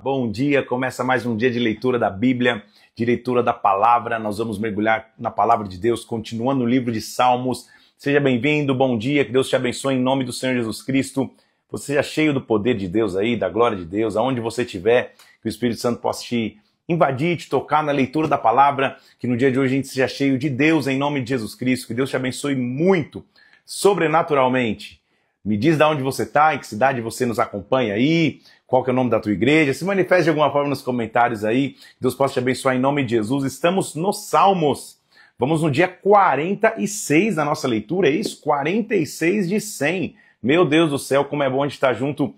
Bom dia, começa mais um dia de leitura da Bíblia, de leitura da palavra. Nós vamos mergulhar na palavra de Deus, continuando no livro de Salmos. Seja bem-vindo, bom dia, que Deus te abençoe em nome do Senhor Jesus Cristo. Você seja cheio do poder de Deus aí, da glória de Deus, aonde você estiver, que o Espírito Santo possa te invadir, te tocar na leitura da palavra, que no dia de hoje a gente seja cheio de Deus em nome de Jesus Cristo, que Deus te abençoe muito, sobrenaturalmente. Me diz de onde você está, em que cidade você nos acompanha aí, qual que é o nome da tua igreja, se manifeste de alguma forma nos comentários aí, Deus possa te abençoar em nome de Jesus. Estamos nos Salmos, vamos no dia 46 da nossa leitura, é isso? 46 de 100. Meu Deus do céu, como é bom a gente estar junto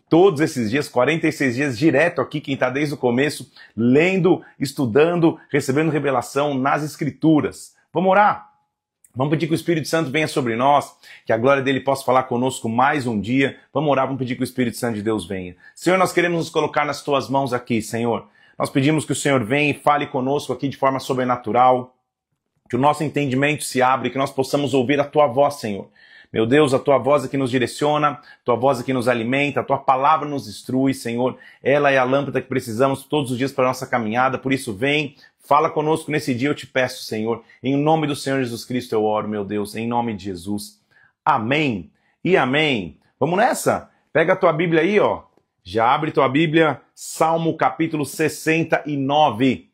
todos esses dias, 46 dias direto aqui, quem está desde o começo, lendo, estudando, recebendo revelação nas Escrituras. Vamos orar? Vamos pedir que o Espírito Santo venha sobre nós, que a glória dele possa falar conosco mais um dia. Vamos orar, vamos pedir que o Espírito Santo de Deus venha. Senhor, nós queremos nos colocar nas tuas mãos aqui, Senhor. Nós pedimos que o Senhor venha e fale conosco aqui de forma sobrenatural, que o nosso entendimento se abra e que nós possamos ouvir a tua voz, Senhor. Meu Deus, a tua voz é que nos direciona, a tua voz é que nos alimenta, a tua palavra nos instrui, Senhor. Ela é a lâmpada que precisamos todos os dias para a nossa caminhada, por isso vem, fala conosco nesse dia, eu te peço, Senhor. Em nome do Senhor Jesus Cristo eu oro, meu Deus, em nome de Jesus. Amém e amém. Vamos nessa? Pega a tua Bíblia aí, ó. Já abre tua Bíblia, Salmo capítulo 69.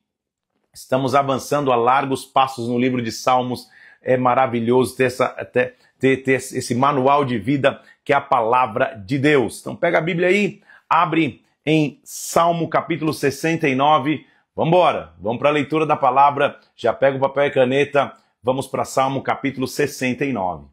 Estamos avançando a largos passos no livro de Salmos. É maravilhoso ter esse manual de vida que é a palavra de Deus. Então pega a Bíblia aí, abre em Salmo capítulo 69. Vamos embora, vamos para a leitura da palavra. Já pega o papel e caneta, vamos para Salmo capítulo 69.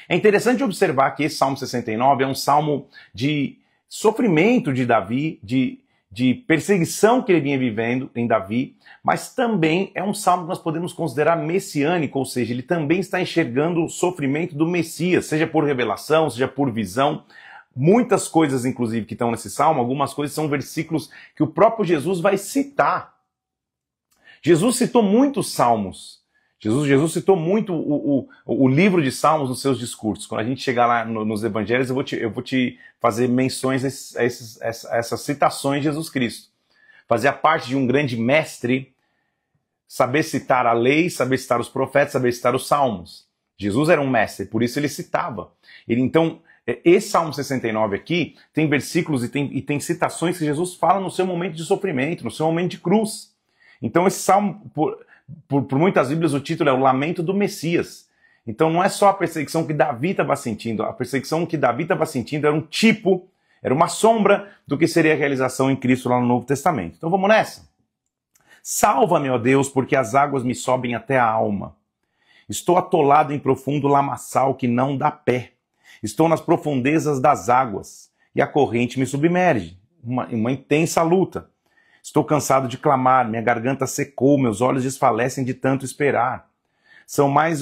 É interessante observar que esse Salmo 69 é um salmo de sofrimento de Davi, de perseguição que ele vinha vivendo em Davi, mas também é um salmo que nós podemos considerar messiânico, ou seja, ele também está enxergando o sofrimento do Messias, seja por revelação, seja por visão. Muitas coisas, inclusive, que estão nesse salmo, algumas coisas são versículos que o próprio Jesus vai citar. Jesus citou muitos salmos. Jesus citou muito o livro de Salmos nos seus discursos. Quando a gente chegar lá nos evangelhos, eu vou te fazer menções a essas citações de Jesus Cristo. Fazia parte de um grande mestre saber citar a lei, saber citar os profetas, saber citar os salmos. Jesus era um mestre, por isso ele citava. Então, esse Salmo 69 aqui tem versículos e tem citações que Jesus fala no seu momento de sofrimento, no seu momento de cruz. Então esse Salmo, por muitas Bíblias, o título é o Lamento do Messias. Então não é só a perseguição que Davi estava sentindo, a perseguição que Davi estava sentindo era um tipo, era uma sombra do que seria a realização em Cristo lá no Novo Testamento. Então vamos nessa. Salva-me, ó Deus, porque as águas me sobem até a alma. Estou atolado em profundo lamaçal que não dá pé. Estou nas profundezas das águas e a corrente me submerge. Uma intensa luta. Estou cansado de clamar, minha garganta secou, meus olhos desfalecem de tanto esperar. São mais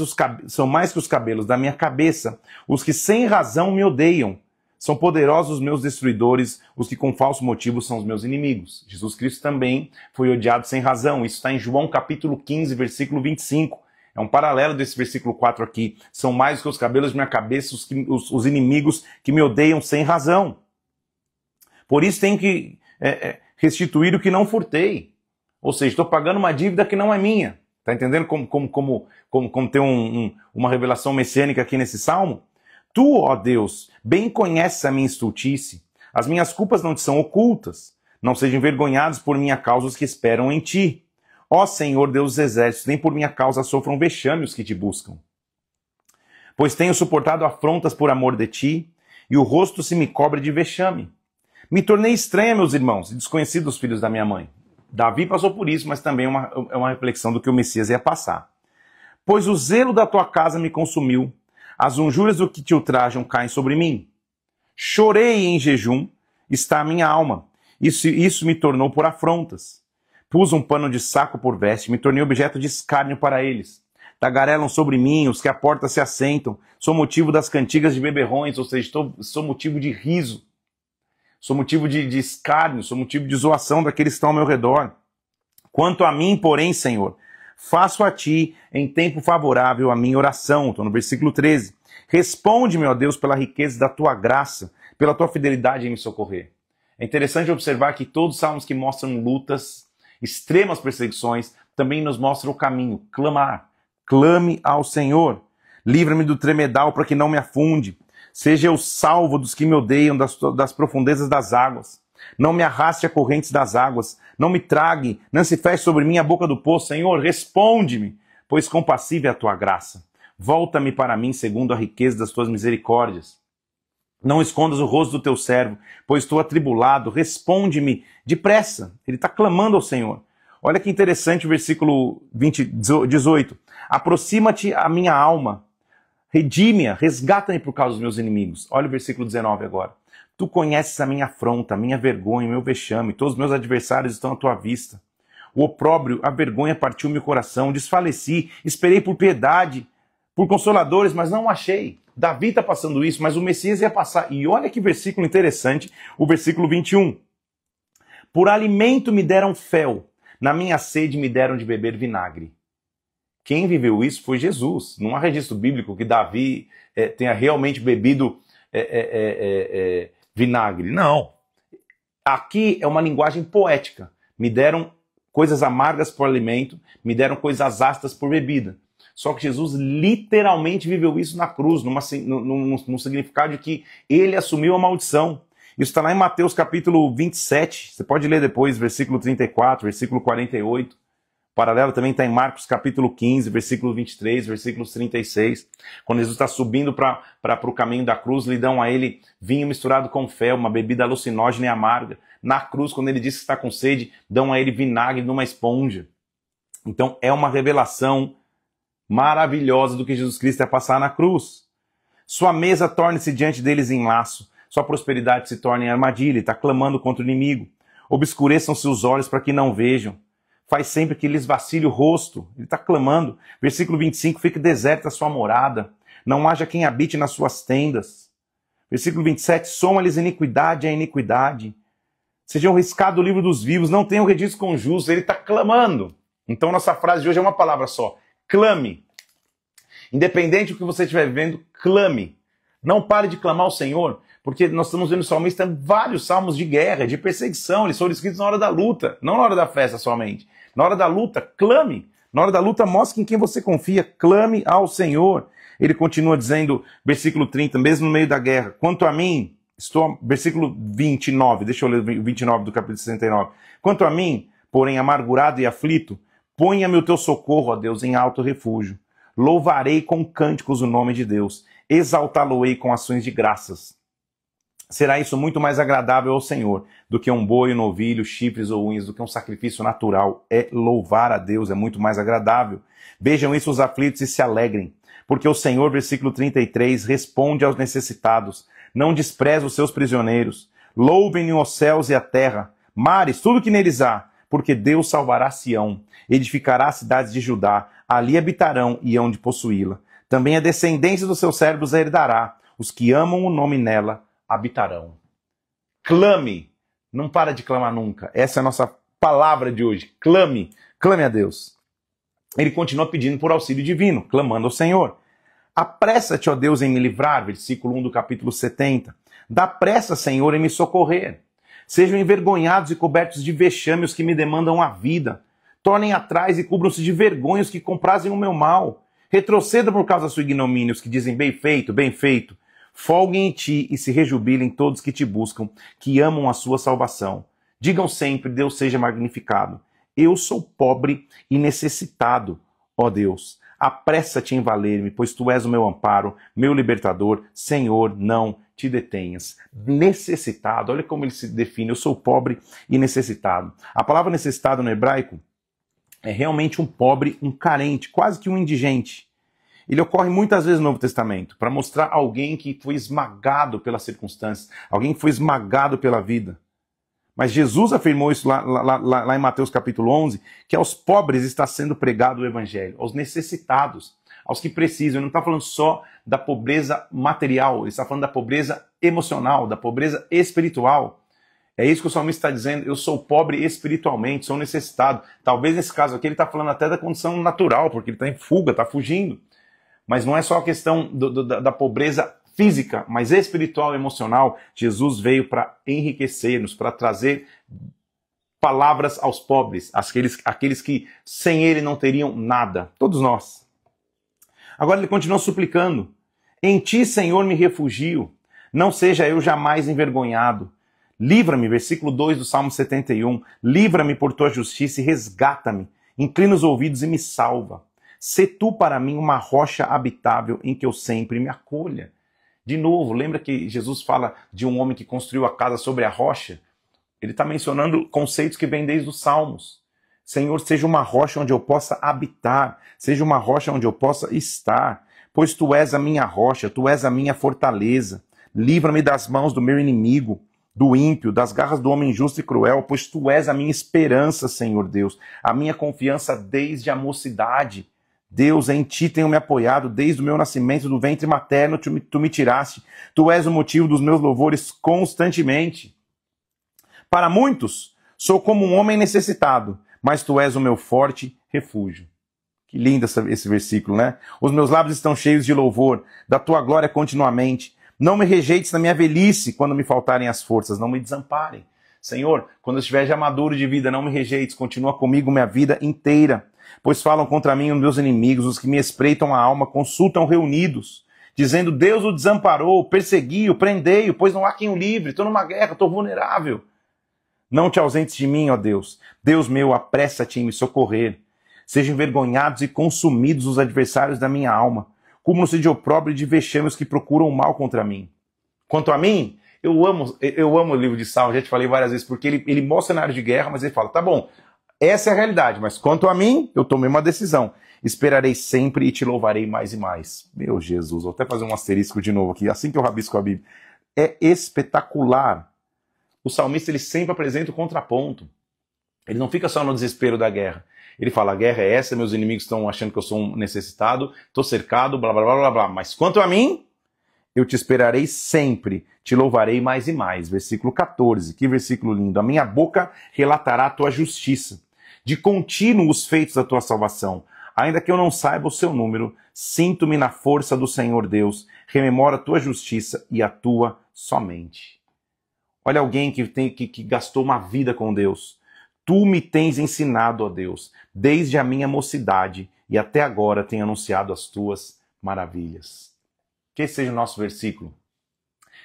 que os cabelos da minha cabeça, os que sem razão me odeiam. São poderosos os meus destruidores, os que com falso motivo são os meus inimigos. Jesus Cristo também foi odiado sem razão. Isso está em João capítulo 15, versículo 25. É um paralelo desse versículo 4 aqui. São mais que os cabelos da minha cabeça, os inimigos que me odeiam sem razão. Por isso tenho que restituir o que não furtei. Ou seja, estou pagando uma dívida que não é minha. Está entendendo como tem uma revelação messiânica aqui nesse salmo? Tu, ó Deus, bem conheces a minha estultice. As minhas culpas não te são ocultas. Não sejam envergonhados por minha causa os que esperam em ti. Ó Senhor Deus dos exércitos, nem por minha causa sofram vexame os que te buscam. Pois tenho suportado afrontas por amor de ti, e o rosto se me cobre de vexame. Me tornei estranha, meus irmãos, e desconhecido dos filhos da minha mãe. Davi passou por isso, mas também é uma reflexão do que o Messias ia passar. Pois o zelo da tua casa me consumiu, as injúrias do que te ultrajam caem sobre mim. Chorei em jejum, está a minha alma, isso me tornou por afrontas. Pus um pano de saco por veste, me tornei objeto de escárnio para eles. Tagarelam sobre mim, os que à porta se assentam, sou motivo das cantigas de beberrões, ou seja, sou motivo de riso. Sou motivo de escárnio, sou motivo de zoação daqueles que estão ao meu redor. Quanto a mim, porém, Senhor, faço a ti em tempo favorável a minha oração. Estou no versículo 13. Responde-me, ó Deus, pela riqueza da tua graça, pela tua fidelidade em me socorrer. É interessante observar que todos os salmos que mostram lutas, extremas perseguições, também nos mostram o caminho, clamar. Clame ao Senhor. Livra-me do tremedal para que não me afunde. Seja eu salvo dos que me odeiam das profundezas das águas. Não me arraste a correntes das águas. Não me trague, não se feche sobre mim a boca do poço. Senhor, responde-me, pois compassiva é a tua graça. Volta-me para mim segundo a riqueza das tuas misericórdias. Não escondas o rosto do teu servo, pois estou atribulado. Responde-me depressa. Ele está clamando ao Senhor. Olha que interessante o versículo 18. Aproxima-te a minha alma, redime-a, resgata-me por causa dos meus inimigos. Olha o versículo 19 agora. Tu conheces a minha afronta, a minha vergonha, o meu vexame, todos os meus adversários estão à tua vista. O opróbrio, a vergonha partiu meu coração, desfaleci, esperei por piedade, por consoladores, mas não o achei. Davi está passando isso, mas o Messias ia passar. E olha que versículo interessante, o versículo 21. Por alimento me deram fel, na minha sede me deram de beber vinagre. Quem viveu isso foi Jesus. Não há registro bíblico que Davi tenha realmente bebido vinagre. Não. Aqui é uma linguagem poética. Me deram coisas amargas por alimento, me deram coisas ácidas por bebida. Só que Jesus literalmente viveu isso na cruz, num significado de que ele assumiu a maldição. Isso está lá em Mateus capítulo 27, você pode ler depois, versículo 34, versículo 48. Paralelo também está em Marcos capítulo 15, versículo 23, versículo 36. Quando Jesus está subindo para o caminho da cruz, lhe dão a ele vinho misturado com fel, uma bebida alucinógena e amarga. Na cruz, quando ele diz que está com sede, dão a ele vinagre numa esponja. Então é uma revelação maravilhosa do que Jesus Cristo ia passar na cruz. Sua mesa torne-se diante deles em laço, sua prosperidade se torne em armadilha, ele está clamando contra o inimigo. Obscureçam seus olhos para que não vejam. Faz sempre que lhes vacile o rosto. Ele está clamando. Versículo 25, fique deserta a sua morada. Não haja quem habite nas suas tendas. Versículo 27, soma-lhes iniquidade a iniquidade. Sejam riscados do livro dos vivos, não tenham registro com justos. Ele está clamando. Então nossa frase de hoje é uma palavra só. Clame. Independente do que você estiver vivendo, clame. Não pare de clamar ao Senhor, porque nós estamos vendo no salmista vários salmos de guerra, de perseguição. Eles foram escritos na hora da luta, não na hora da festa somente. Na hora da luta, clame. Na hora da luta, mostre em quem você confia. Clame ao Senhor. Ele continua dizendo, versículo 30, mesmo no meio da guerra. Quanto a mim, versículo 29, deixa eu ler o 29 do capítulo 69. Quanto a mim, porém amargurado e aflito, ponha-me o teu socorro, ó Deus, em alto refúgio. Louvarei com cânticos o nome de Deus. Exaltá-lo-ei com ações de graças. Será isso muito mais agradável ao Senhor do que um boi, um novilho, chifres ou unhas, do que um sacrifício natural. É louvar a Deus, é muito mais agradável. Vejam isso os aflitos e se alegrem, porque o Senhor, versículo 33, responde aos necessitados, não despreza os seus prisioneiros. Louvem-no os céus e a terra, mares, tudo que neles há, porque Deus salvará Sião, edificará as cidades de Judá, ali habitarão e hão de possuí-la. Também a descendência dos seus servos a herdará, os que amam o nome nela habitarão. Clame, não para de clamar nunca. Essa é a nossa palavra de hoje. Clame, clame a Deus. Ele continua pedindo por auxílio divino, clamando ao Senhor. Apressa-te, ó Deus, em me livrar, versículo 1 do capítulo 70. Dá pressa, Senhor, em me socorrer. Sejam envergonhados e cobertos de vexame os que me demandam a vida. Tornem atrás e cubram-se de vergonha os que comprazem o meu mal. Retroceda por causa da sua ignomínia os que dizem bem feito, bem feito. Folguem em ti e se rejubilem todos que te buscam, que amam a sua salvação. Digam sempre, Deus seja magnificado. Eu sou pobre e necessitado, ó Deus. Apressa-te em valer-me, pois tu és o meu amparo, meu libertador. Senhor, não te detenhas. Necessitado, olha como ele se define. Eu sou pobre e necessitado. A palavra necessitado no hebraico é realmente um pobre, um carente, quase que um indigente. Ele ocorre muitas vezes no Novo Testamento, para mostrar alguém que foi esmagado pelas circunstâncias, alguém que foi esmagado pela vida. Mas Jesus afirmou isso lá em Mateus capítulo 11, que aos pobres está sendo pregado o evangelho, aos necessitados, aos que precisam. Ele não está falando só da pobreza material, ele está falando da pobreza emocional, da pobreza espiritual. É isso que o salmista está dizendo, eu sou pobre espiritualmente, sou necessitado. Talvez nesse caso aqui ele está falando até da condição natural, porque ele está em fuga, está fugindo. Mas não é só a questão da pobreza física, mas espiritual e emocional, Jesus veio para enriquecer-nos, para trazer palavras aos pobres, aqueles que sem ele não teriam nada, todos nós. Agora ele continua suplicando: em ti, Senhor, me refugio, não seja eu jamais envergonhado. Livra-me, versículo 2 do Salmo 71, livra-me por tua justiça e resgata-me, inclina os ouvidos e me salva. Sê tu para mim uma rocha habitável em que eu sempre me acolha. De novo, lembra que Jesus fala de um homem que construiu a casa sobre a rocha? Ele está mencionando conceitos que vêm desde os Salmos. Senhor, seja uma rocha onde eu possa habitar, seja uma rocha onde eu possa estar, pois tu és a minha rocha, tu és a minha fortaleza. Livra-me das mãos do meu inimigo, do ímpio, das garras do homem injusto e cruel, pois tu és a minha esperança, Senhor Deus, a minha confiança desde a mocidade. Deus, em ti tenho me apoiado desde o meu nascimento, do ventre materno tu me tiraste. Tu és o motivo dos meus louvores constantemente. Para muitos, sou como um homem necessitado, mas tu és o meu forte refúgio. Que lindo esse versículo, né? Os meus lábios estão cheios de louvor, da tua glória continuamente. Não me rejeites na minha velhice, quando me faltarem as forças, não me desamparem. Senhor, quando eu estiver já maduro de vida, não me rejeites, continua comigo minha vida inteira. Pois falam contra mim os meus inimigos, os que me espreitam a alma, consultam reunidos, dizendo: Deus o desamparou, persegui-o, prendei-o, pois não há quem o livre, estou numa guerra, estou vulnerável. Não te ausentes de mim, ó Deus. Deus meu, apressa-te em me socorrer. Sejam envergonhados e consumidos os adversários da minha alma. Cúmulo-se de opróbrio e de vexame os que procuram o mal contra mim. Quanto a mim, eu amo o livro de Salmos, já te falei várias vezes, porque ele mostra cenário de guerra, mas ele fala: tá bom, essa é a realidade, mas quanto a mim, eu tomei uma decisão. Esperarei sempre e te louvarei mais e mais. Meu Jesus, vou até fazer um asterisco de novo aqui, assim que eu rabisco a Bíblia. É espetacular. O salmista, ele sempre apresenta o contraponto. Ele não fica só no desespero da guerra. Ele fala: a guerra é essa, meus inimigos estão achando que eu sou um necessitado, estou cercado, blá, blá, blá, blá, blá. Mas quanto a mim, eu te esperarei sempre, te louvarei mais e mais. Versículo 14, que versículo lindo. A minha boca relatará a tua justiça, de contínuo os feitos da tua salvação. Ainda que eu não saiba o seu número, sinto-me na força do Senhor Deus, rememora a tua justiça e a tua somente. Olha alguém que gastou uma vida com Deus. Tu me tens ensinado, ó Deus, desde a minha mocidade, e até agora tenho anunciado as tuas maravilhas. Que esse seja o nosso versículo.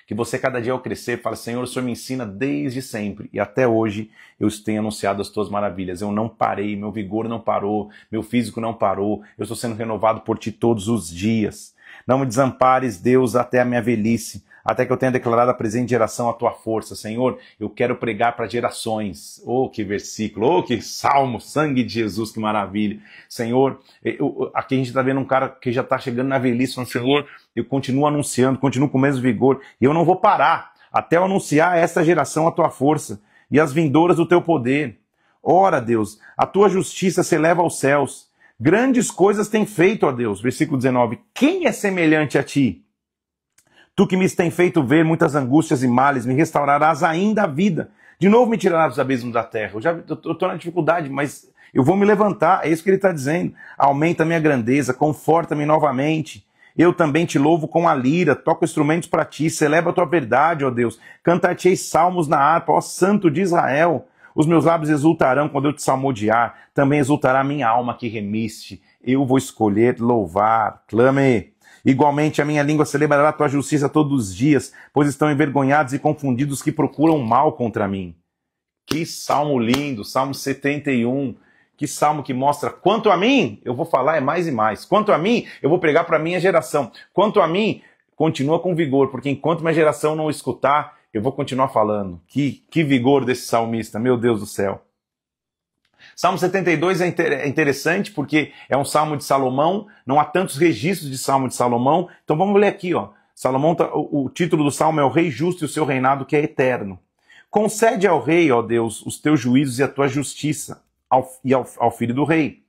Que você, cada dia ao crescer, fale: Senhor, o Senhor me ensina desde sempre, e até hoje eu tenho anunciado as tuas maravilhas. Eu não parei, meu vigor não parou, meu físico não parou, eu estou sendo renovado por ti todos os dias. Não me desampares, Deus, até a minha velhice, até que eu tenha declarado a presente geração a tua força. Senhor, eu quero pregar para gerações. Oh, que versículo, oh, que salmo, sangue de Jesus, que maravilha. Senhor, aqui a gente está vendo um cara que já está chegando na velhice, falando: Senhor, eu continuo anunciando, continuo com o mesmo vigor, e eu não vou parar até eu anunciar a esta geração a tua força e as vindouras do teu poder. Ora, Deus, a tua justiça se eleva aos céus. Grandes coisas tem feito, ó Deus. Versículo 19. Quem é semelhante a ti? Tu que me tens feito ver muitas angústias e males, me restaurarás ainda a vida. De novo me tirarás dos abismos da terra. Eu estou na dificuldade, mas eu vou me levantar. É isso que ele está dizendo. Aumenta a minha grandeza, conforta-me novamente. Eu também te louvo com a lira, toco instrumentos para ti, celebra a tua verdade, ó Deus. Cantar-te-ei salmos na harpa, ó Santo de Israel. Os meus lábios exultarão quando eu te salmodiar. Também exultará minha alma que remiste. Eu vou escolher louvar. Clame. Igualmente a minha língua celebrará a tua justiça todos os dias, pois estão envergonhados e confundidos os que procuram mal contra mim. Que salmo lindo, Salmo 71. Que salmo que mostra: quanto a mim, eu vou falar é mais e mais. Quanto a mim, eu vou pregar para a minha geração. Quanto a mim, continua com vigor, porque enquanto minha geração não escutar, eu vou continuar falando. Que vigor desse salmista, meu Deus do céu. Salmo 72 é interessante porque é um salmo de Salomão, não há tantos registros de salmo de Salomão. Então vamos ler aqui, ó. Salomão, o título do salmo é O Rei Justo e o seu reinado que é eterno. Concede ao rei, ó Deus, os teus juízos e a tua justiça, ao filho do rei.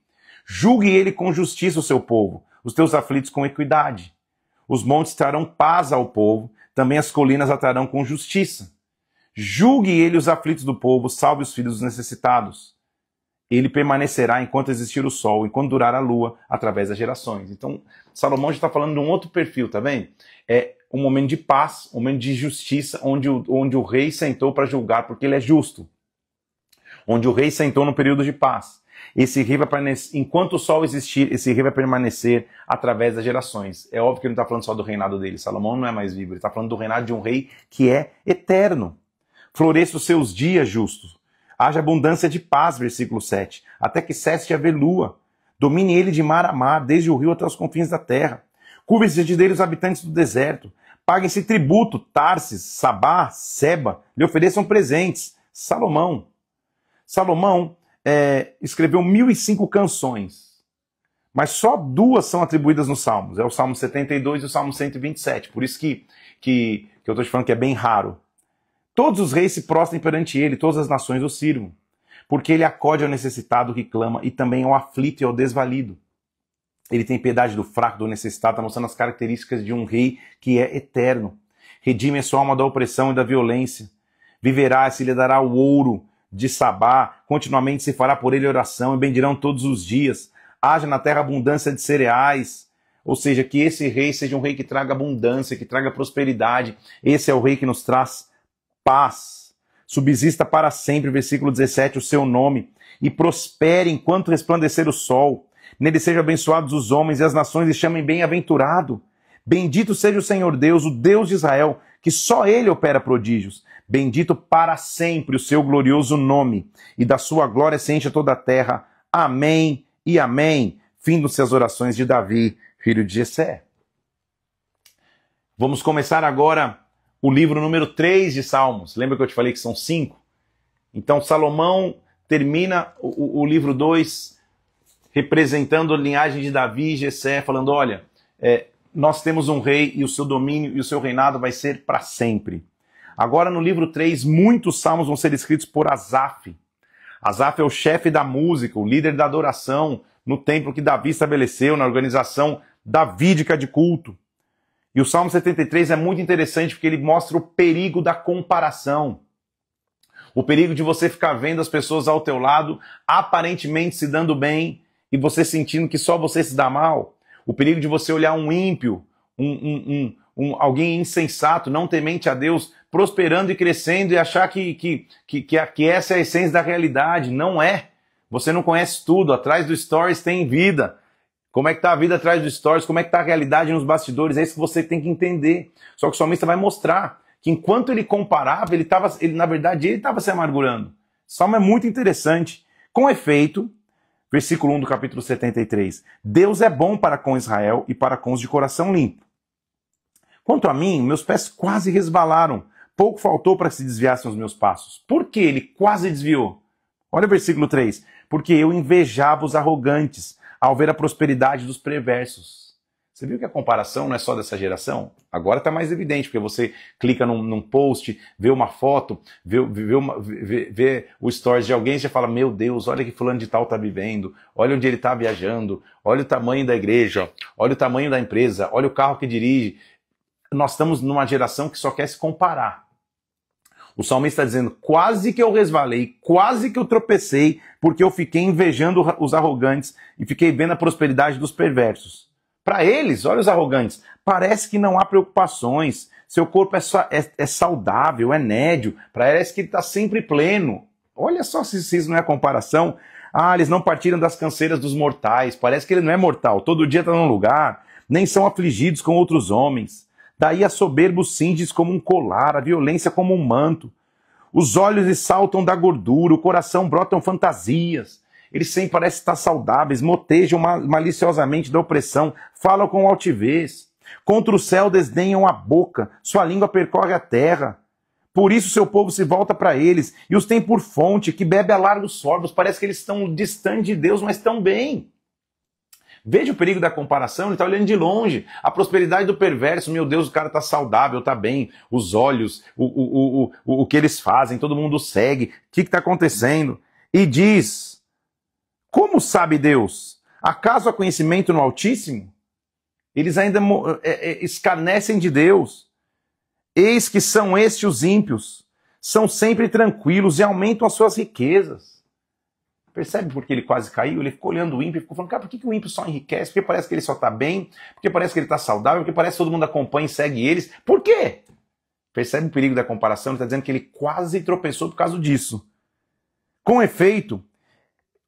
Julgue ele com justiça o seu povo, os teus aflitos com equidade. Os montes trarão paz ao povo, também as colinas a trarão com justiça. Julgue ele os aflitos do povo, salve os filhos dos necessitados. ele permanecerá enquanto existir o sol, enquanto durar a lua, através das gerações. Então, Salomão já está falando de um outro perfil, tá vendo? É um momento de paz, um momento de justiça, onde o rei sentou para julgar, porque ele é justo. Onde o rei sentou no período de paz. Esse rei vai permanecer, enquanto o sol existir, esse rei vai permanecer através das gerações. É óbvio que ele não está falando só do reinado dele. Salomão não é mais vivo, ele está falando do reinado de um rei que é eterno. Floresça os seus dias justos. Haja abundância de paz, versículo 7, até que cesse de haver lua. Domine ele de mar a mar, desde o rio até os confins da terra. Curvem-se diante dele os habitantes do deserto. Paguem-se tributo, Tarsis, Sabá, Seba, lhe ofereçam presentes. Salomão escreveu 1005 canções, mas só 2 são atribuídas nos Salmos. É o Salmo 72 e o Salmo 127. Por isso que eu estou te falando que é bem raro. Todos os reis se prostrem perante ele, todas as nações o sirvam, porque ele acode ao necessitado que clama e também ao aflito e ao desvalido. Ele tem piedade do fraco, do necessitado, está mostrando as características de um rei que é eterno. Redime a sua alma da opressão e da violência. Viverá, se lhe dará o ouro de Sabá, continuamente se fará por ele oração e bendirão todos os dias. Haja na terra abundância de cereais. Ou seja, que esse rei seja um rei que traga abundância, que traga prosperidade. Esse é o rei que nos traz paz. Subsista para sempre, versículo 17, o seu nome, e prospere enquanto resplandecer o sol. Nele sejam abençoados os homens e as nações lhe chamem bem-aventurado. Bendito seja o Senhor Deus, o Deus de Israel, que só ele opera prodígios. Bendito para sempre o seu glorioso nome, e da sua glória se enche toda a terra. Amém e amém. Findam-se as orações de Davi, filho de Jessé. Vamos começar agora o livro número 3 de Salmos. Lembra que eu te falei que são 5? Então Salomão termina o livro 2 representando a linhagem de Davi e Jessé, falando, olha, nós temos um rei e o seu domínio e o seu reinado vai ser para sempre. Agora no livro 3, muitos salmos vão ser escritos por Asaf. Asaf é o chefe da música, o líder da adoração no templo que Davi estabeleceu, na organização davídica de culto. E o Salmo 73 é muito interessante porque ele mostra o perigo da comparação. O perigo de você ficar vendo as pessoas ao teu lado aparentemente se dando bem e você sentindo que só você se dá mal. O perigo de você olhar um ímpio, alguém insensato, não temente a Deus, prosperando e crescendo e achar que essa é a essência da realidade. Não é. Você não conhece tudo. Atrás do Stories tem vida. Como é que está a vida atrás do Stories? Como é que está a realidade nos bastidores? É isso que você tem que entender. Só que o salmista vai mostrar que enquanto ele comparava, na verdade ele estava se amargurando. O salmo é muito interessante. Com efeito, versículo 1 do capítulo 73. Deus é bom para com Israel e para com os de coração limpo. Quanto a mim, meus pés quase resbalaram. Pouco faltou para que se desviassem os meus passos. Por que ele quase desviou? Olha o versículo 3. Porque eu invejava os arrogantes ao ver a prosperidade dos perversos. Você viu que a comparação não é só dessa geração? Agora está mais evidente, porque você clica num post, vê uma foto, vê o stories de alguém e já fala, meu Deus, olha que fulano de tal está vivendo, olha onde ele está viajando, olha o tamanho da igreja, olha o tamanho da empresa, olha o carro que dirige. Nós estamos numa geração que só quer se comparar. O salmista está dizendo, quase que eu resvalei, quase que eu tropecei, porque eu fiquei invejando os arrogantes e fiquei vendo a prosperidade dos perversos. Para eles, olha os arrogantes, parece que não há preocupações, seu corpo é saudável, é nédio, parece que ele está sempre pleno. Olha só se isso não é comparação. Ah, eles não partiram das canseiras dos mortais, parece que ele não é mortal, todo dia está num lugar, nem são afligidos com outros homens. Daí a soberba os cinge como um colar, a violência como um manto. Os olhos lhes saltam da gordura, o coração brotam fantasias. Eles sempre parecem estar saudáveis, motejam maliciosamente da opressão, falam com altivez. Contra o céu desdenham a boca, sua língua percorre a terra. Por isso seu povo se volta para eles e os tem por fonte, que bebe a largos sorbos. Parece que eles estão distantes de Deus, mas estão bem. Veja o perigo da comparação, ele está olhando de longe. A prosperidade do perverso, meu Deus, o cara está saudável, está bem. Os olhos, o que eles fazem, todo mundo segue. O que está acontecendo? E diz, como sabe Deus? Acaso há conhecimento no Altíssimo? Eles ainda escarnecem de Deus. Eis que são estes os ímpios. São sempre tranquilos e aumentam as suas riquezas. Percebe por que ele quase caiu? Ele ficou olhando o ímpio e ficou falando, cara, por que o ímpio só enriquece? Porque parece que ele só está bem? Porque parece que ele está saudável? Porque parece que todo mundo acompanha e segue eles? Por quê? Percebe o perigo da comparação? Ele está dizendo que ele quase tropeçou por causa disso. Com efeito,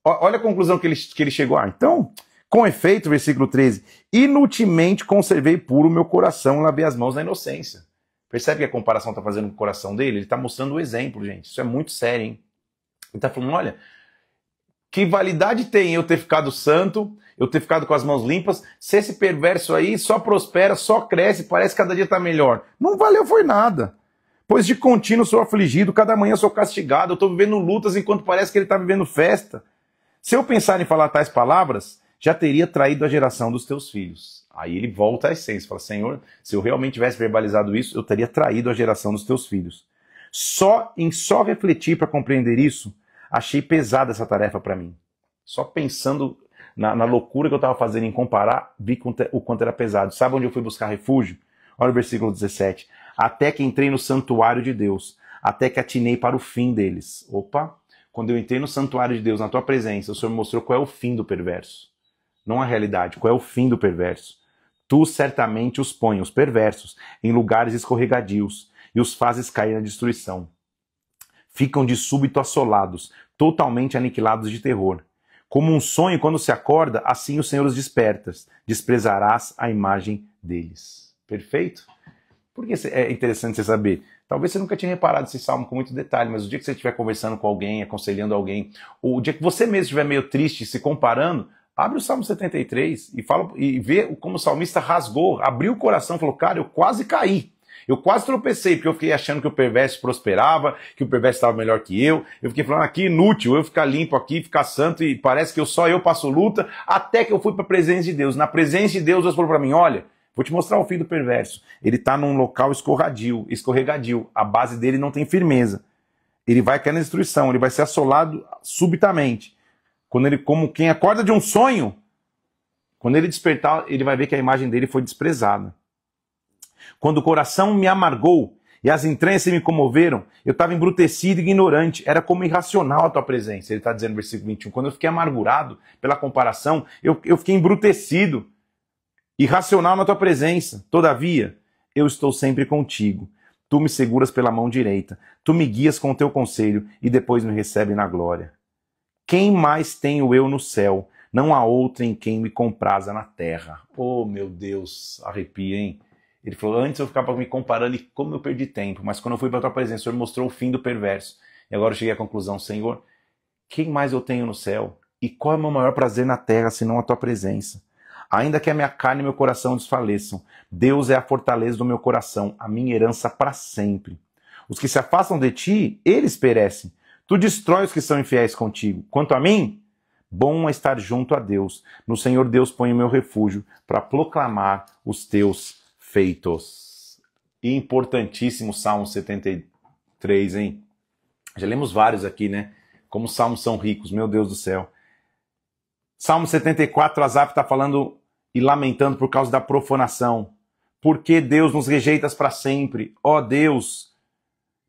olha a conclusão que ele chegou. Então, com efeito, versículo 13, inutilmente conservei puro o meu coração e lavei as mãos na inocência. Percebe que a comparação está fazendo com o coração dele? Ele está mostrando o exemplo, gente. Isso é muito sério, hein? Ele está falando, olha, que validade tem eu ter ficado santo, eu ter ficado com as mãos limpas, se esse perverso aí só prospera, só cresce, parece que cada dia está melhor. Não valeu foi nada. Pois de contínuo sou afligido, cada manhã sou castigado, eu estou vivendo lutas enquanto parece que ele está vivendo festa. Se eu pensar em falar tais palavras, já teria traído a geração dos teus filhos. Aí ele volta à essência, fala, Senhor, se eu realmente tivesse verbalizado isso, eu teria traído a geração dos teus filhos. Só refletir para compreender isso, achei pesada essa tarefa para mim. Só pensando na loucura que eu estava fazendo em comparar, vi o quanto era pesado. Sabe onde eu fui buscar refúgio? Olha o versículo 17. Até que entrei no santuário de Deus, até que atinei para o fim deles. Opa! Quando eu entrei no santuário de Deus, na tua presença, o Senhor me mostrou qual é o fim do perverso. Não a realidade, qual é o fim do perverso. Tu certamente os pões, os perversos, em lugares escorregadios e os fazes cair na destruição. Ficam de súbito assolados, totalmente aniquilados de terror. Como um sonho quando se acorda, assim o Senhor os despertas. Desprezarás a imagem deles. Perfeito? Por que é interessante você saber? Talvez você nunca tinha reparado esse salmo com muito detalhe, mas o dia que você estiver conversando com alguém, aconselhando alguém, ou o dia que você mesmo estiver meio triste, se comparando, abre o Salmo 73 e vê como o salmista rasgou, abriu o coração e falou, cara, eu quase caí. Eu quase tropecei, porque eu fiquei achando que o perverso prosperava, que o perverso estava melhor que eu. Eu fiquei falando, aqui inútil, eu ficar limpo aqui, ficar santo, e parece que só eu passo luta, até que eu fui para a presença de Deus. Na presença de Deus, Deus falou para mim, olha, vou te mostrar o fim do perverso. Ele está num local escorregadio, a base dele não tem firmeza. Ele vai cair na destruição, ele vai ser assolado subitamente. Como quem acorda de um sonho, quando ele despertar, ele vai ver que a imagem dele foi desprezada. Quando o coração me amargou e as entranhas se me comoveram, eu estava embrutecido e ignorante, era como irracional a tua presença. Ele está dizendo no versículo 21, quando eu fiquei amargurado pela comparação, eu fiquei embrutecido, irracional na tua presença. Todavia, eu estou sempre contigo. Tu me seguras pela mão direita, tu me guias com o teu conselho e depois me recebe na glória. Quem mais tenho eu no céu? Não há outro em quem me compraza na terra. Oh, meu Deus, arrepia, hein? Ele falou, antes eu ficava me comparando e como eu perdi tempo, mas quando eu fui para a tua presença, o Senhor mostrou o fim do perverso. E agora eu cheguei à conclusão, Senhor, quem mais eu tenho no céu? E qual é o meu maior prazer na terra, senão a tua presença? Ainda que a minha carne e meu coração desfaleçam, Deus é a fortaleza do meu coração, a minha herança para sempre. Os que se afastam de ti, eles perecem. Tu destrói os que são infiéis contigo. Quanto a mim, bom é estar junto a Deus. No Senhor Deus põe o meu refúgio para proclamar os teus feitos. E importantíssimo Salmo 73, hein? Já lemos vários aqui, né? Como os salmos são ricos, meu Deus do céu. Salmo 74, Asaf está falando e lamentando por causa da profanação. Por que Deus nos rejeitas para sempre? Ó Deus,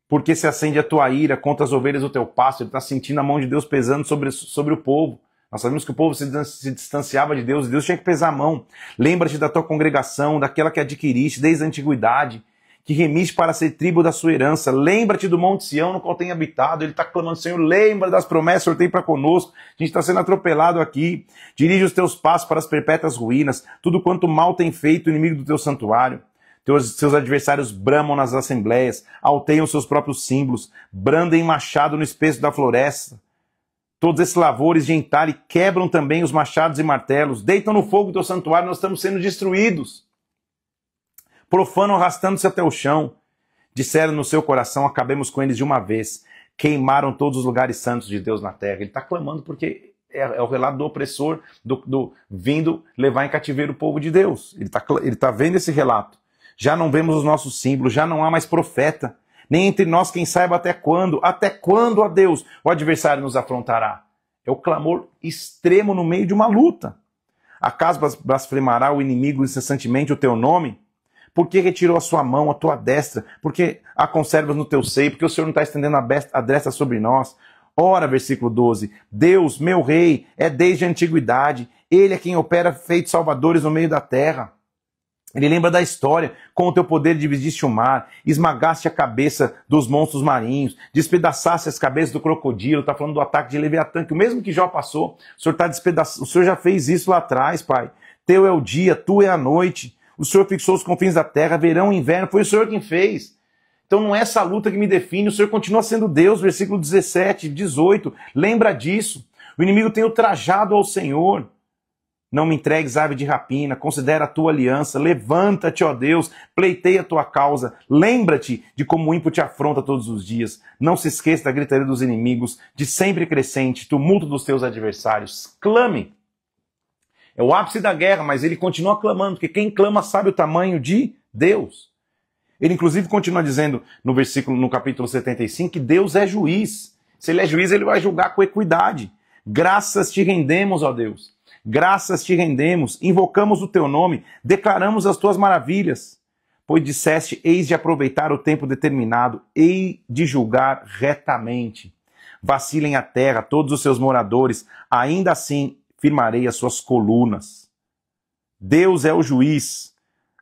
por que se acende a tua ira contra as ovelhas do teu pasto? Ele está sentindo a mão de Deus pesando sobre o povo. Nós sabemos que o povo se distanciava de Deus, e Deus tinha que pesar a mão. Lembra-te da tua congregação, daquela que adquiriste desde a antiguidade, que remiste para ser tribo da sua herança. Lembra-te do Monte Sião, no qual tem habitado. Ele está clamando, Senhor, lembra das promessas que o Senhor tem para conosco. A gente está sendo atropelado aqui. Dirige os teus passos para as perpétuas ruínas. Tudo quanto mal tem feito o inimigo do teu santuário. Seus adversários bramam nas assembleias, alteiam seus próprios símbolos, brandem machado no espesso da floresta. Todos esses lavores de entalhe quebram também os machados e martelos, deitam no fogo o teu santuário, nós estamos sendo destruídos. Profanam arrastando-se até o chão. Disseram no seu coração, acabemos com eles de uma vez. Queimaram todos os lugares santos de Deus na terra. Ele está clamando porque é o relato do opressor vindo levar em cativeiro o povo de Deus. Ele está vendo esse relato. Já não vemos os nossos símbolos, já não há mais profeta. Nem entre nós quem saiba até quando. Até quando, ó Deus, o adversário nos afrontará? É o clamor extremo no meio de uma luta. Acaso blasfemará o inimigo incessantemente o teu nome? Por que retirou a sua mão, a tua destra? Por que a conservas no teu seio? Porque o Senhor não está estendendo a destra sobre nós? Ora, versículo 12, Deus, meu rei, é desde a antiguidade, ele é quem opera feitos salvadores no meio da terra. Ele lembra da história, com o teu poder dividiste o mar, esmagaste a cabeça dos monstros marinhos, despedaçaste as cabeças do crocodilo, está falando do ataque de Leviatã, que o mesmo que Jó passou, o Senhor já fez isso lá atrás, Pai. Teu é o dia, tu é a noite, o Senhor fixou os confins da terra, verão e inverno, foi o Senhor quem fez. Então não é essa luta que me define, o Senhor continua sendo Deus, versículo 17, 18, lembra disso. O inimigo tem ultrajado ao Senhor. Não me entregues ave de rapina, considera a tua aliança, levanta-te, ó Deus, pleiteia a tua causa, lembra-te de como o ímpio te afronta todos os dias. Não se esqueça da gritaria dos inimigos, de sempre crescente, tumulto dos teus adversários. Clame. É o ápice da guerra, mas ele continua clamando, porque quem clama sabe o tamanho de Deus. Ele inclusive continua dizendo no capítulo 75 que Deus é juiz. Se ele é juiz, ele vai julgar com equidade. Graças te rendemos, ó Deus. Graças te rendemos, invocamos o teu nome, declaramos as tuas maravilhas. Pois disseste, eis de aproveitar o tempo determinado, hei de julgar retamente. Vacilem a terra, todos os seus moradores, ainda assim firmarei as suas colunas. Deus é o juiz.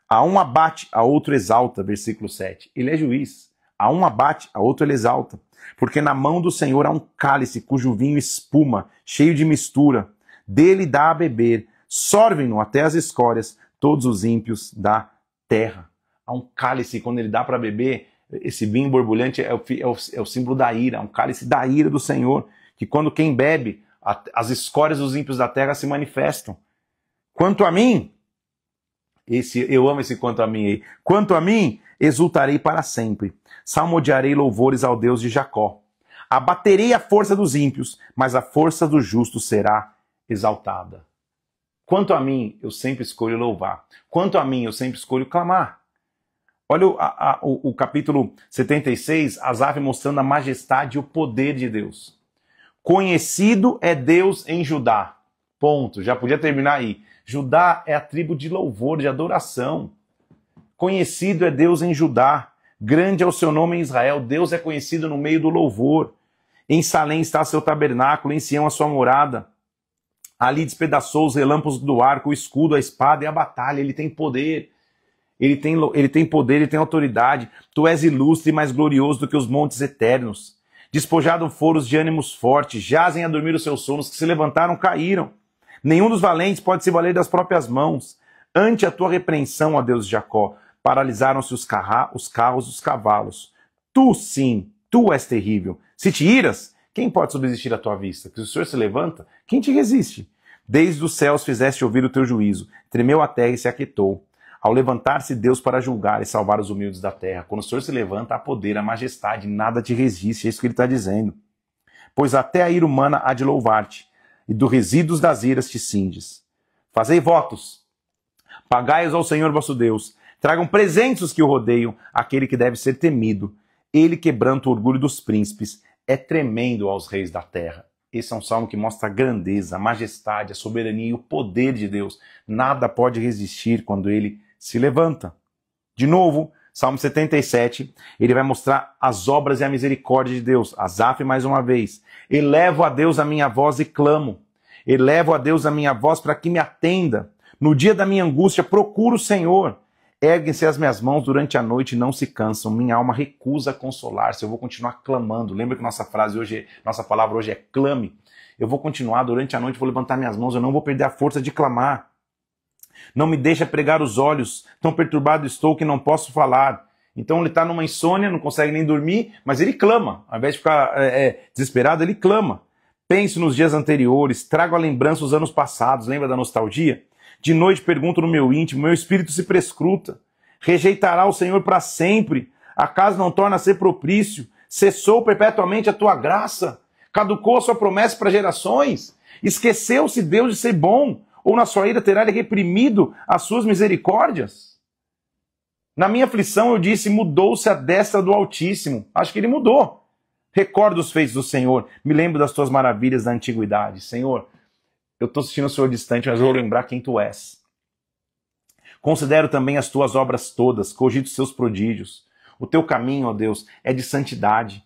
A um abate, a outro exalta, versículo 7. Ele é juiz. A um abate, a outro ele exalta. Porque na mão do Senhor há um cálice cujo vinho espuma, cheio de mistura. Dele dá a beber, sorvem-no até as escórias, todos os ímpios da terra. Há um cálice, quando ele dá para beber, esse vinho borbulhante é o símbolo da ira, um cálice da ira do Senhor, que quando quem bebe, as escórias dos ímpios da terra se manifestam. Quanto a mim, eu amo esse quanto a mim aí, quanto a mim, exultarei para sempre, salmodiarei louvores ao Deus de Jacó. Abaterei a força dos ímpios, mas a força do justo será exaltada. Quanto a mim, eu sempre escolho louvar. Quanto a mim, eu sempre escolho clamar. Olha o capítulo 76, Asaf mostrando a majestade e o poder de Deus. Conhecido é Deus em Judá. Ponto. Já podia terminar aí. Judá é a tribo de louvor, de adoração. Conhecido é Deus em Judá. Grande é o seu nome em Israel. Deus é conhecido no meio do louvor. Em Salém está seu tabernáculo, em Sião a sua morada. Ali despedaçou os relâmpagos do arco, o escudo, a espada e a batalha. Ele tem poder. Ele tem poder, ele tem autoridade. Tu és ilustre e mais glorioso do que os montes eternos. Despojado foram os de ânimos fortes, jazem a dormir os seus sonos, que se levantaram, caíram. Nenhum dos valentes pode se valer das próprias mãos. Ante a tua repreensão, ó Deus de Jacó, paralisaram-se os carros e os cavalos. Tu, sim, tu és terrível. Se te iras, quem pode subsistir à tua vista? Que se o Senhor se levanta, quem te resiste? Desde os céus fizeste ouvir o teu juízo, tremeu a terra e se aquietou. Ao levantar-se Deus para julgar e salvar os humildes da terra. Quando o Senhor se levanta, há poder, há majestade, nada te resiste. É isso que ele está dizendo. Pois até a ira humana há de louvar-te, e dos resíduos das iras te cinges. Fazei votos, pagai-os ao Senhor vosso Deus, tragam presentes os que o rodeiam, aquele que deve ser temido. Ele quebranta o orgulho dos príncipes, é tremendo aos reis da terra. Esse é um salmo que mostra a grandeza, a majestade, a soberania e o poder de Deus. Nada pode resistir quando ele se levanta. De novo, Salmo 77, ele vai mostrar as obras e a misericórdia de Deus. Asaf mais uma vez. Elevo a Deus a minha voz e clamo. Elevo a Deus a minha voz para que me atenda. No dia da minha angústia, procuro o Senhor. Erguem-se as minhas mãos durante a noite e não se cansam. Minha alma recusa consolar-se. Eu vou continuar clamando. Lembra que nossa palavra hoje é clame. Eu vou continuar durante a noite, vou levantar minhas mãos. Eu não vou perder a força de clamar. Não me deixa pregar os olhos. Tão perturbado estou que não posso falar. Então ele está numa insônia, não consegue nem dormir, mas ele clama. Ao invés de ficar desesperado, ele clama. Penso nos dias anteriores, trago à lembrança os anos passados. Lembra da nostalgia? De noite pergunto no meu íntimo, meu espírito se prescruta. Rejeitará o Senhor para sempre? Acaso não torna a ser propício? Cessou perpetuamente a tua graça? Caducou a sua promessa para gerações? Esqueceu-se Deus de ser bom? Ou na sua ira terá ele reprimido as suas misericórdias? Na minha aflição eu disse, mudou-se a destra do Altíssimo. Acho que ele mudou. Recordo os feitos do Senhor, me lembro das tuas maravilhas da antiguidade. Senhor, eu estou assistindo o Senhor distante, mas eu vou lembrar quem tu és. Considero também as tuas obras todas, cogito os seus prodígios. O teu caminho, ó Deus, é de santidade.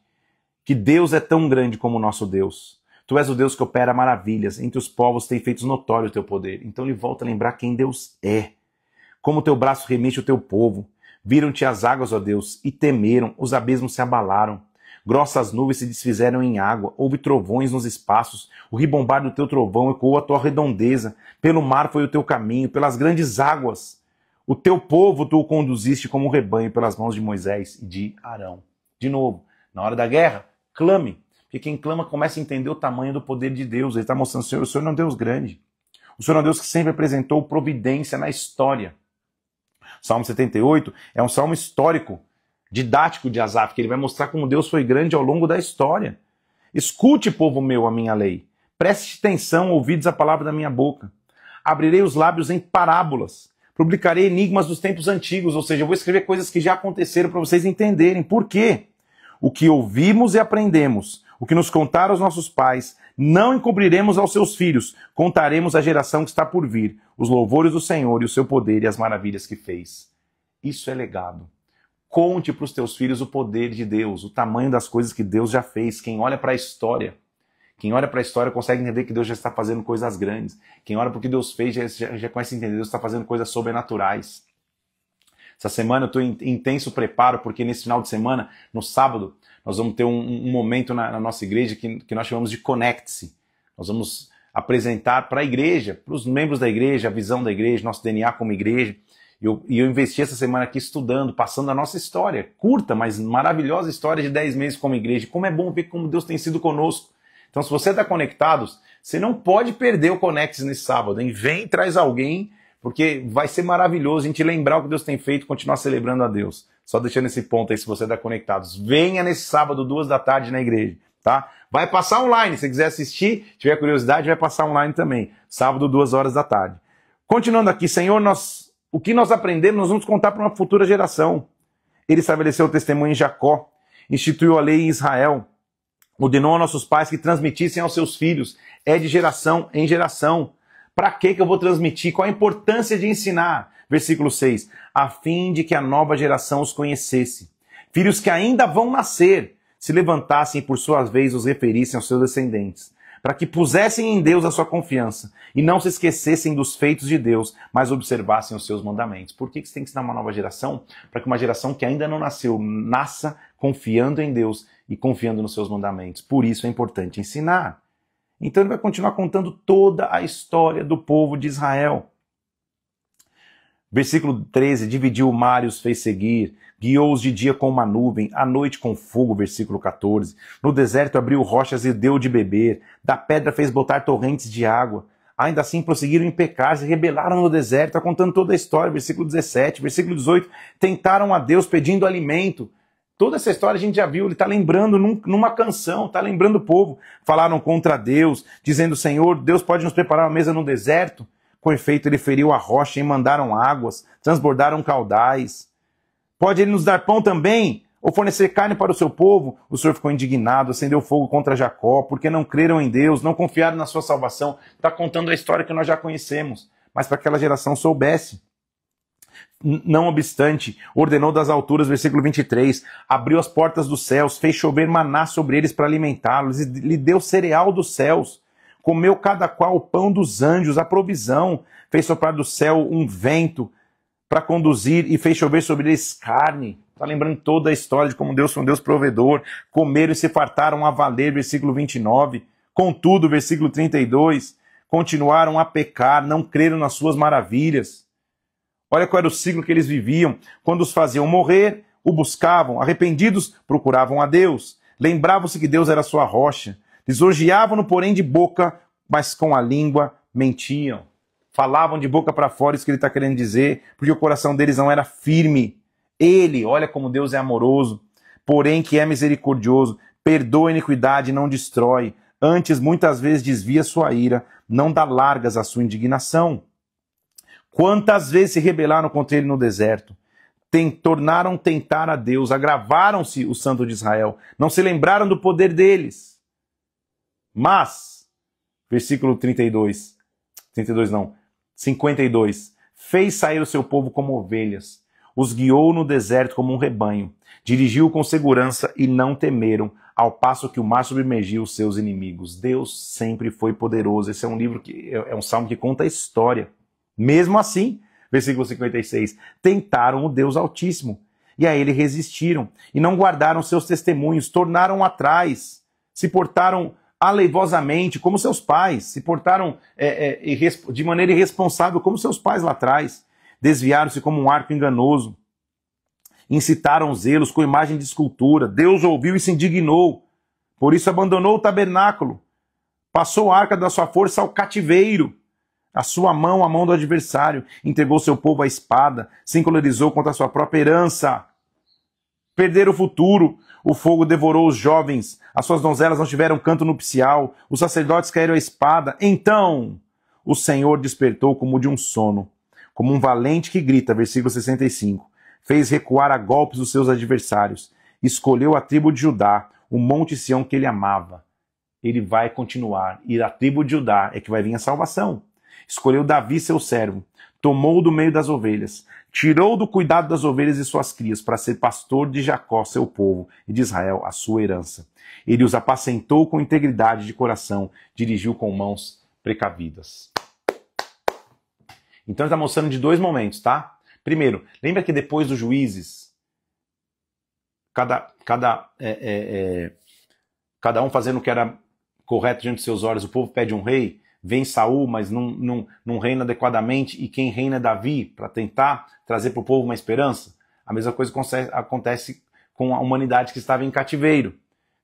que Deus é tão grande como o nosso Deus. Tu és o Deus que opera maravilhas, entre os povos tem feito notório o teu poder. Então ele volta a lembrar quem Deus é. Como o teu braço remete o teu povo. Viram-te as águas, ó Deus, e temeram, os abismos se abalaram. Grossas nuvens se desfizeram em água, houve trovões nos espaços, o ribombar do teu trovão ecoou a tua redondeza, pelo mar foi o teu caminho, pelas grandes águas. O teu povo tu o conduziste como um rebanho pelas mãos de Moisés e de Arão. De novo, na hora da guerra, clame, porque quem clama começa a entender o tamanho do poder de Deus. Ele está mostrando, o Senhor não é um Deus grande. O Senhor é um Deus que sempre apresentou providência na história. Salmo 78 é um salmo histórico, didático de Asaf, que ele vai mostrar como Deus foi grande ao longo da história. Escute, povo meu, a minha lei. Preste atenção, ouvidos a palavra da minha boca. Abrirei os lábios em parábolas. Publicarei enigmas dos tempos antigos, ou seja, eu vou escrever coisas que já aconteceram para vocês entenderem. Por quê? O que ouvimos e aprendemos, o que nos contaram os nossos pais, não encobriremos aos seus filhos, contaremos à geração que está por vir, os louvores do Senhor e o seu poder e as maravilhas que fez. Isso é legado. Conte para os teus filhos o poder de Deus, o tamanho das coisas que Deus já fez. Quem olha para a história, consegue entender que Deus já está fazendo coisas grandes. Quem olha para o que Deus fez já começa a entender que Deus está fazendo coisas sobrenaturais. Essa semana eu estou em intenso preparo, porque nesse final de semana, no sábado, nós vamos ter um momento na nossa igreja que nós chamamos de Conecte-se. Nós vamos apresentar para a igreja, para os membros da igreja, a visão da igreja, nosso DNA como igreja. E eu investi essa semana aqui estudando, passando a nossa história, curta, mas maravilhosa história de 10 meses como igreja. Como é bom ver como Deus tem sido conosco. Então, se você está conectado, você não pode perder o Conecte nesse sábado, hein? Vem e traz alguém, porque vai ser maravilhoso a gente lembrar o que Deus tem feito e continuar celebrando a Deus. Só deixando esse ponto aí, se você está conectado. Venha nesse sábado, 2 da tarde na igreja, tá? Vai passar online, se quiser assistir, tiver curiosidade, vai passar online também. Sábado, 2 horas da tarde. Continuando aqui, Senhor, o que nós aprendemos, nós vamos contar para uma futura geração. Ele estabeleceu o testemunho em Jacó, instituiu a lei em Israel, ordenou a nossos pais que transmitissem aos seus filhos. É de geração em geração. Para que eu vou transmitir? Qual a importância de ensinar? Versículo 6. A fim de que a nova geração os conhecesse. Filhos que ainda vão nascer, se levantassem e por sua vez os referissem aos seus descendentes. Para que pusessem em Deus a sua confiança e não se esquecessem dos feitos de Deus, mas observassem os seus mandamentos. Por que você tem que ensinar uma nova geração? Para que uma geração que ainda não nasceu, nasça confiando em Deus e confiando nos seus mandamentos. Por isso é importante ensinar. Então ele vai continuar contando toda a história do povo de Israel. Versículo 13, dividiu o mar e os fez seguir, guiou-os de dia com uma nuvem, à noite com fogo, versículo 14. No deserto abriu rochas e deu de beber, da pedra fez botar torrentes de água. Ainda assim prosseguiram em pecar, se rebelaram no deserto, está contando toda a história, versículo 17. Versículo 18, tentaram a Deus pedindo alimento. Toda essa história a gente já viu, ele está lembrando numa canção, está lembrando o povo. Falaram contra Deus, dizendo, Senhor, Deus pode nos preparar uma mesa no deserto? Com efeito, ele feriu a rocha e mandaram águas, transbordaram caudais. Pode ele nos dar pão também? Ou fornecer carne para o seu povo? O Senhor ficou indignado, acendeu fogo contra Jacó, porque não creram em Deus, não confiaram na sua salvação. Está contando a história que nós já conhecemos, mas para que aquela geração soubesse. Não obstante, ordenou das alturas, versículo 23, abriu as portas dos céus, fez chover maná sobre eles para alimentá-los, e lhe deu cereal dos céus. Comeu cada qual o pão dos anjos, a provisão. Fez soprar do céu um vento para conduzir e fez chover sobre eles carne. Está lembrando toda a história de como Deus foi um Deus provedor. Comeram e se fartaram a valer, versículo 29. Contudo, versículo 32, continuaram a pecar, não creram nas suas maravilhas. Olha qual era o ciclo que eles viviam. Quando os faziam morrer, o buscavam. Arrependidos, procuravam a Deus. Lembravam-se que Deus era sua rocha. Lisonjeavam-no, porém, de boca, mas com a língua mentiam. Falavam de boca para fora isso que ele está querendo dizer, porque o coração deles não era firme. Ele, olha como Deus é amoroso, porém que é misericordioso, perdoa a iniquidade e não destrói. Antes, muitas vezes, desvia sua ira, não dá largas à sua indignação. Quantas vezes se rebelaram contra ele no deserto? Tornaram tentar a Deus, agravaram-se o Santo de Israel, não se lembraram do poder deles. Mas, versículo 52, fez sair o seu povo como ovelhas, os guiou no deserto como um rebanho, dirigiu com segurança e não temeram, ao passo que o mar submergiu os seus inimigos. Deus sempre foi poderoso. Esse é um livro que é um salmo que conta a história. Mesmo assim, versículo 56, tentaram o Deus Altíssimo, e a ele resistiram, e não guardaram seus testemunhos, tornaram atrás, se portaram aleivosamente como seus pais, se portaram de maneira irresponsável como seus pais lá atrás, desviaram-se como um arco enganoso, incitaram zelos com imagem de escultura. Deus ouviu e se indignou, por isso abandonou o tabernáculo, passou a arca da sua força ao cativeiro, a sua mão, a mão do adversário, entregou seu povo à espada, se encolerizou contra a sua própria herança. Perderam o futuro, o fogo devorou os jovens, as suas donzelas não tiveram canto nupcial, os sacerdotes caíram à espada. Então o Senhor despertou como de um sono, como um valente que grita, versículo 65, fez recuar a golpes os seus adversários, escolheu a tribo de Judá, o monte Sião que ele amava. Ele vai continuar, e da tribo de Judá é que vai vir a salvação. Escolheu Davi, seu servo, tomou-o do meio das ovelhas, tirou do cuidado das ovelhas e suas crias, para ser pastor de Jacó, seu povo, e de Israel, a sua herança. Ele os apacentou com integridade de coração, dirigiu com mãos precavidas. Então ele está mostrando de dois momentos, tá? Primeiro, lembra que depois dos juízes, cada um fazendo o que era correto diante de seus olhos, o povo pede um rei, vem Saul, mas não reina adequadamente, e quem reina é Davi, para tentar trazer para o povo uma esperança. A mesma coisa acontece com a humanidade que estava em cativeiro.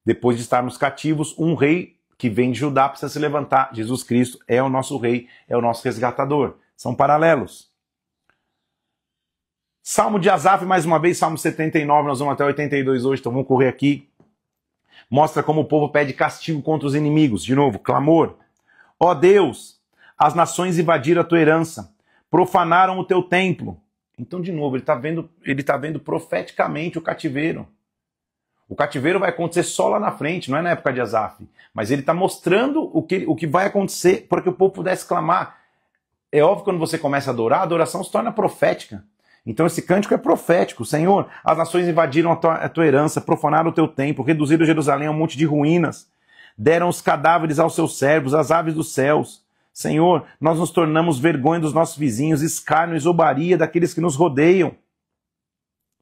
Depois de estarmos cativos, um rei que vem de Judá precisa se levantar. Jesus Cristo é o nosso rei, é o nosso resgatador. São paralelos. Salmo de Asaf, mais uma vez, Salmo 79, nós vamos até 82 hoje, então vamos correr aqui. Mostra como o povo pede castigo contra os inimigos. De novo, clamor. Ó Deus, as nações invadiram a tua herança, profanaram o teu templo. Então, de novo, ele está vendo profeticamente o cativeiro. O cativeiro vai acontecer só lá na frente, não é na época de Asaf. Mas ele está mostrando o que vai acontecer para que o povo pudesse clamar. É óbvio que quando você começa a adorar, a adoração se torna profética. Então esse cântico é profético. Senhor, as nações invadiram a tua herança, profanaram o teu templo, reduziram Jerusalém a um monte de ruínas, deram os cadáveres aos seus servos, às aves dos céus. Senhor, nós nos tornamos vergonha dos nossos vizinhos, escárnio e zombaria daqueles que nos rodeiam.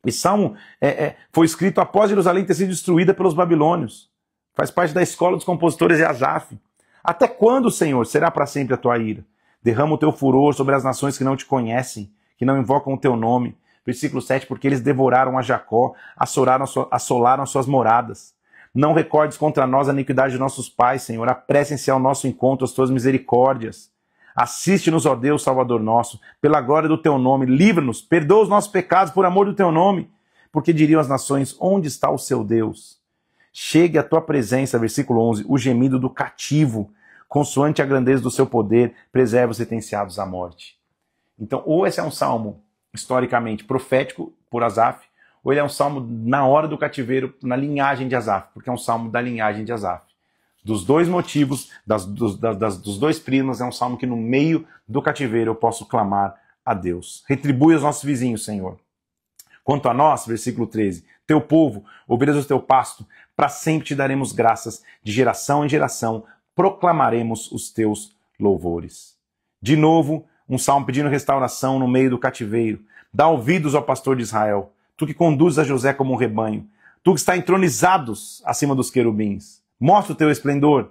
Esse salmo foi escrito após Jerusalém ter sido destruída pelos babilônios. Faz parte da escola dos compositores de Asaf. Até quando, Senhor, será para sempre a tua ira? Derrama o teu furor sobre as nações que não te conhecem, que não invocam o teu nome. Versículo 7, porque eles devoraram a Jacó, assolaram suas moradas. Não recordes contra nós a iniquidade de nossos pais, Senhor. Apressem-se ao nosso encontro as tuas misericórdias. Assiste-nos, ó Deus, Salvador nosso, pela glória do teu nome. Livra-nos, perdoa os nossos pecados por amor do teu nome. Porque diriam as nações, onde está o seu Deus? Chegue à tua presença, versículo 11, o gemido do cativo, consoante a grandeza do seu poder, preserva os sentenciados à morte. Então, ou esse é um salmo historicamente profético por Asaf, ou ele é um salmo na hora do cativeiro, na linhagem de Asaf, porque é um salmo da linhagem de Asaf. Dos dois motivos, dos dois primos, é um salmo que no meio do cativeiro eu posso clamar a Deus. Retribui os nossos vizinhos, Senhor. Quanto a nós, versículo 13, teu povo, ovelhas do teu pasto, para sempre te daremos graças, de geração em geração, proclamaremos os teus louvores. De novo, um salmo pedindo restauração no meio do cativeiro. Dá ouvidos ao pastor de Israel, tu que conduzes a José como um rebanho, tu que está entronizados acima dos querubins. Mostra o teu esplendor.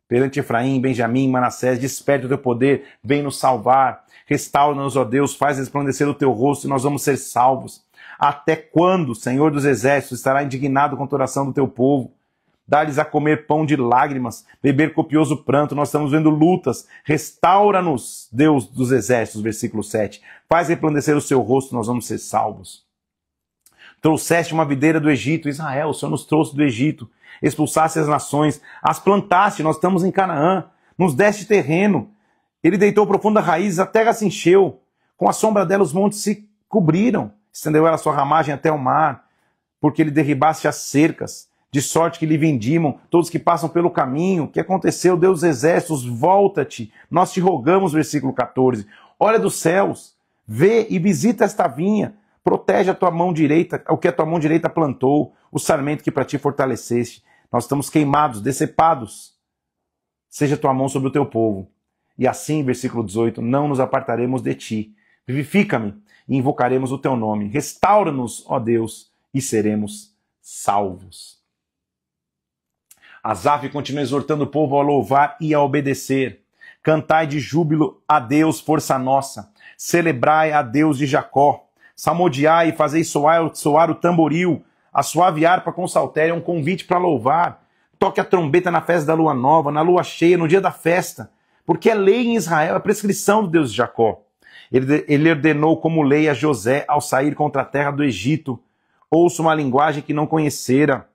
Perante Efraim, Benjamim, Manassés, desperta o teu poder, vem nos salvar. Restaura-nos, ó Deus, faz resplandecer o teu rosto e nós vamos ser salvos. Até quando, Senhor dos Exércitos, estará indignado com a oração do teu povo? Dá-lhes a comer pão de lágrimas, beber copioso pranto, nós estamos vendo lutas. Restaura-nos, Deus dos Exércitos, versículo 7. Faz resplandecer o seu rosto, nós vamos ser salvos. Trouxeste uma videira do Egito, Israel, o Senhor nos trouxe do Egito. Expulsaste as nações, as plantaste, nós estamos em Canaã. Nos deste terreno. Ele deitou profunda raiz, a terra se encheu. Com a sombra dela os montes se cobriram. Estendeu ela sua ramagem até o mar, porque ele derribaste as cercas, de sorte que lhe vindimam todos que passam pelo caminho. O que aconteceu, Deus dos Exércitos? Volta-te, nós te rogamos, versículo 14. Olha dos céus, vê e visita esta vinha, Protege a tua mão direita, o que a tua mão direita plantou, o sarmento que para ti fortaleceste. Nós estamos queimados, decepados. Seja a tua mão sobre o teu povo. E assim, versículo 18, não nos apartaremos de ti. Vivifica-me e invocaremos o teu nome. Restaura-nos, ó Deus, e seremos salvos. Asaf continua exortando o povo a louvar e a obedecer. Cantai de júbilo a Deus, força nossa. Celebrai a Deus de Jacó. Salmodiai e fazei soar o tamboril. A suave harpa com saltério é um convite para louvar. Toque a trombeta na festa da lua nova, na lua cheia, no dia da festa. Porque é lei em Israel, é prescrição do Deus de Jacó. Ele ordenou como lei a José ao sair contra a terra do Egito. Ouça uma linguagem que não conhecera.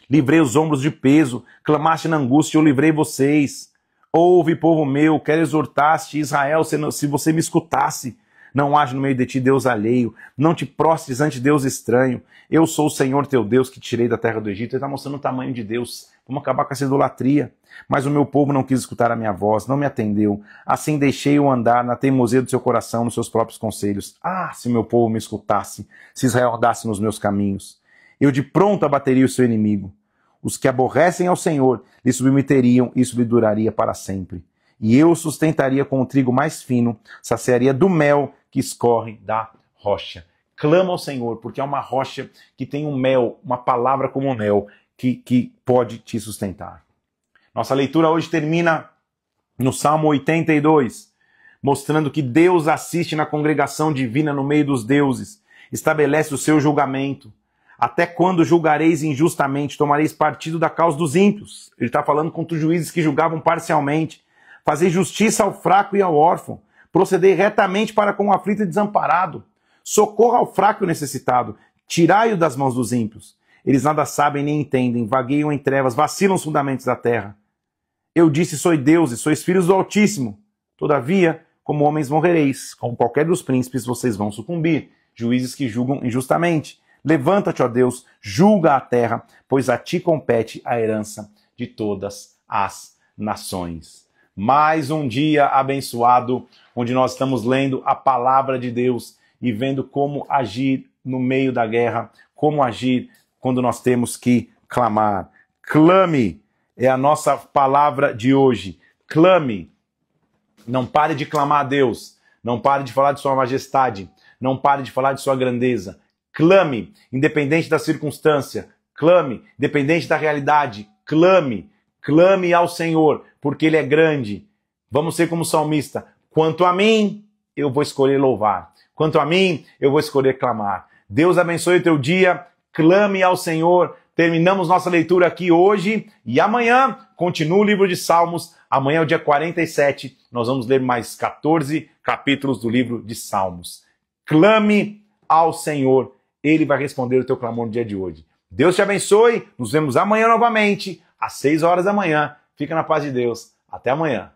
Livrei os ombros de peso, clamaste na angústia, eu livrei vocês. Ouve, povo meu, quero exortar-te, Israel, se você me escutasse. Não haja no meio de ti Deus alheio, não te prostres ante Deus estranho. Eu sou o Senhor teu Deus que te tirei da terra do Egito. Ele está mostrando o tamanho de Deus. Vamos acabar com essa idolatria. Mas o meu povo não quis escutar a minha voz, não me atendeu. Assim deixei-o andar na teimosia do seu coração, nos seus próprios conselhos. Ah, se meu povo me escutasse, se Israel andasse nos meus caminhos. Eu de pronto abateria o seu inimigo. Os que aborrecem ao Senhor lhe submeteriam, isso lhe duraria para sempre. E eu sustentaria com o trigo mais fino, saciaria do mel que escorre da rocha. Clama ao Senhor, porque é uma rocha que tem um mel, uma palavra como mel, que pode te sustentar. Nossa leitura hoje termina no Salmo 82, mostrando que Deus assiste na congregação divina no meio dos deuses, estabelece o seu julgamento. Até quando julgareis injustamente, tomareis partido da causa dos ímpios? Ele está falando contra os juízes que julgavam parcialmente. Fazei justiça ao fraco e ao órfão. Procedei retamente para com o aflito e desamparado. Socorra ao fraco e necessitado. Tirai-o das mãos dos ímpios. Eles nada sabem nem entendem, vagueiam em trevas, vacilam os fundamentos da terra. Eu disse, sois deuses, sois filhos do Altíssimo. Todavia, como homens morrereis. Como qualquer dos príncipes, vocês vão sucumbir. Juízes que julgam injustamente. Levanta-te, ó Deus, julga a terra, pois a ti compete a herança de todas as nações. Mais um dia abençoado, onde nós estamos lendo a palavra de Deus e vendo como agir no meio da guerra, como agir quando nós temos que clamar. Clame é a nossa palavra de hoje. Clame. Não pare de clamar a Deus. Não pare de falar de sua majestade. Não pare de falar de sua grandeza. Clame, independente da circunstância. Clame, independente da realidade. Clame. Clame ao Senhor, porque Ele é grande. Vamos ser como salmista. Quanto a mim, eu vou escolher louvar. Quanto a mim, eu vou escolher clamar. Deus abençoe o teu dia. Clame ao Senhor. Terminamos nossa leitura aqui hoje e amanhã continua o livro de Salmos. Amanhã é o dia 47. Nós vamos ler mais 14 capítulos do livro de Salmos. Clame ao Senhor. Ele vai responder o teu clamor no dia de hoje. Deus te abençoe. Nos vemos amanhã novamente, às 6 horas da manhã. Fica na paz de Deus. Até amanhã.